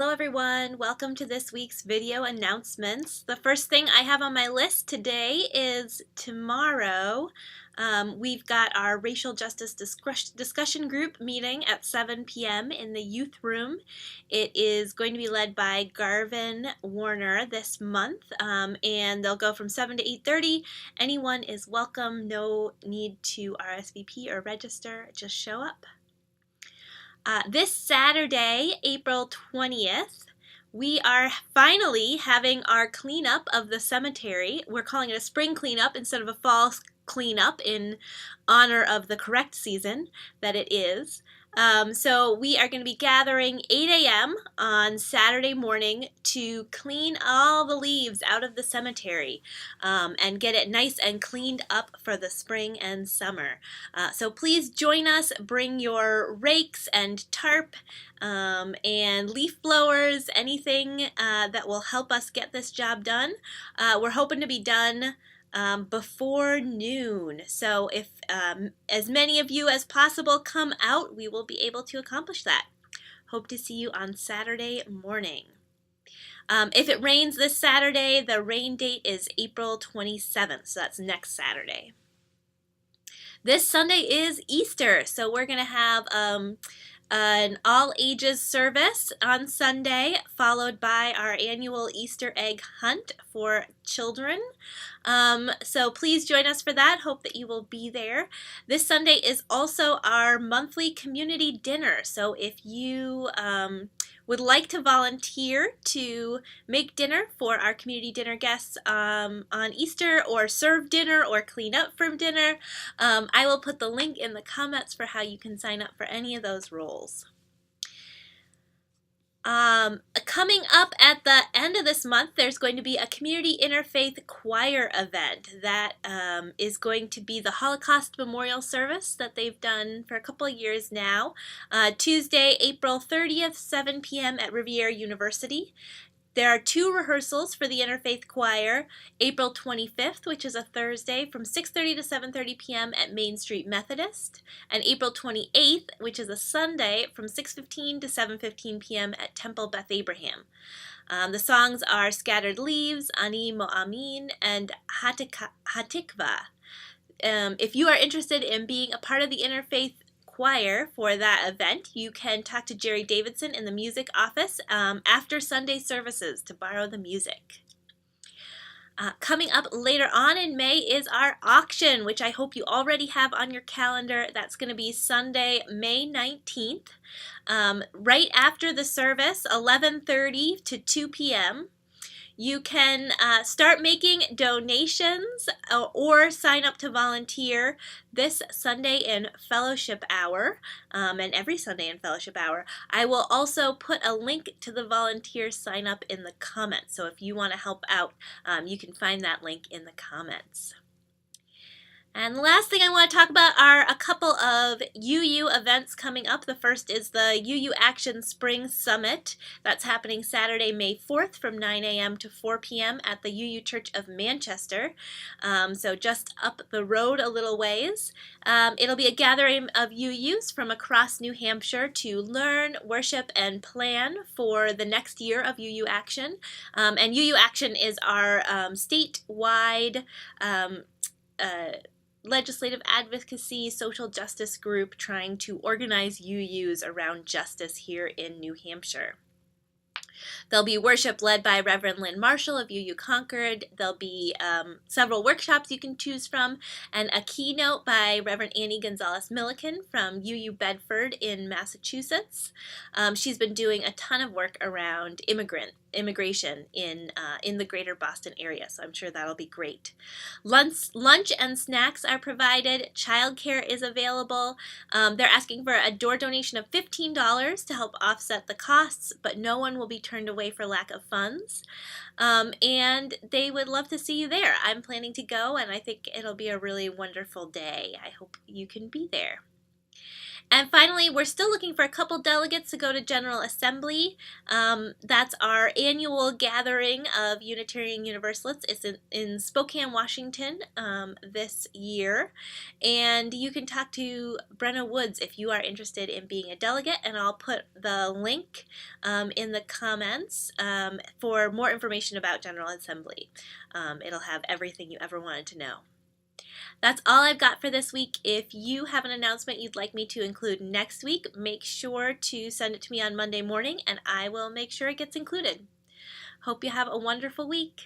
Hello everyone, welcome to this week's video announcements. The first thing I have on my list today is tomorrow. We've got our racial justice discussion group meeting at 7 p.m. in the youth room. It is going to be led by Garvin Warner this month, and they'll go from 7 to 8:30. Anyone is welcome, no need to RSVP or register, just show up. This Saturday, April 20th, we are finally having our cleanup of the cemetery. We're calling it a spring cleanup instead of a fall cleanup in honor of the correct season that it is. So we are going to be gathering 8 a.m. on Saturday morning to clean all the leaves out of the cemetery and get it nice and cleaned up for the spring and summer. So please join us. Bring your rakes and tarp and leaf blowers, anything that will help us get this job done. We're hoping to be done before noon. So if as many of you as possible come out, we will be able to accomplish that. Hope to see you on Saturday morning. If it rains this Saturday, the rain date is April 27th, so that's next Saturday. This Sunday is Easter, so we're going to have an all-ages service on Sunday, followed by our annual Easter egg hunt for children. So please join us for that. Hope that you will be there. This Sunday is also our monthly community dinner. So if you would like to volunteer to make dinner for our community dinner guests on Easter, or serve dinner or clean up from dinner, I will put the link in the comments for how you can sign up for any of those roles. Coming up at the end of this month, there's going to be a community interfaith choir event that is going to be the Holocaust Memorial service that they've done for a couple of years now. Tuesday, April 30th, 7 p.m. at Riviera University. There are 2 rehearsals for the Interfaith Choir, April 25th, which is a Thursday, from 6:30 to 7:30 p.m. at Main Street Methodist, and April 28th, which is a Sunday, from 6:15 to 7:15 p.m. at Temple Beth Abraham. The songs are Scattered Leaves, Ani Mo'amin, and Hatikva. If you are interested in being a part of the Interfaith Choir for that event, you can talk to Jerry Davidson in the music office after Sunday services to borrow the music. Coming up later on in May is our auction, which I hope you already have on your calendar. That's going to be Sunday, May 19th, right after the service, 11:30 to 2 p.m. You can start making donations or sign up to volunteer this Sunday in Fellowship Hour, and every Sunday in Fellowship Hour. I will also put a link to the volunteer sign up in the comments, so if you want to help out, you can find that link in the comments. And the last thing I want to talk about are a couple of UU events coming up. The first is the UU Action Spring Summit. That's happening Saturday, May 4th from 9 a.m. to 4 p.m. at the UU Church of Manchester. So just up the road a little ways. It'll be a gathering of UUs from across New Hampshire to learn, worship, and plan for the next year of UU Action. And UU Action is our statewide legislative advocacy, social justice group trying to organize UUs around justice here in New Hampshire. There'll be worship led by Reverend Lynn Marshall of UU Concord. There'll be several workshops you can choose from, and a keynote by Reverend Annie Gonzalez-Milliken from UU Bedford in Massachusetts. She's been doing a ton of work around immigration in the greater Boston area, so I'm sure that'll be great. Lunch and snacks are provided. Childcare is available. They're asking for a door donation of $15 to help offset the costs, but no one will be turned away for lack of funds. And they would love to see you there. I'm planning to go, and I think it'll be a really wonderful day. I hope you can be there. And finally, we're still looking for a couple delegates to go to General Assembly. That's our annual gathering of Unitarian Universalists. It's in Spokane, Washington this year. And you can talk to Brenna Woods if you are interested in being a delegate. And I'll put the link in the comments for more information about General Assembly. It'll have everything you ever wanted to know. That's all I've got for this week. If you have an announcement you'd like me to include next week, make sure to send it to me on Monday morning and I will make sure it gets included. Hope you have a wonderful week.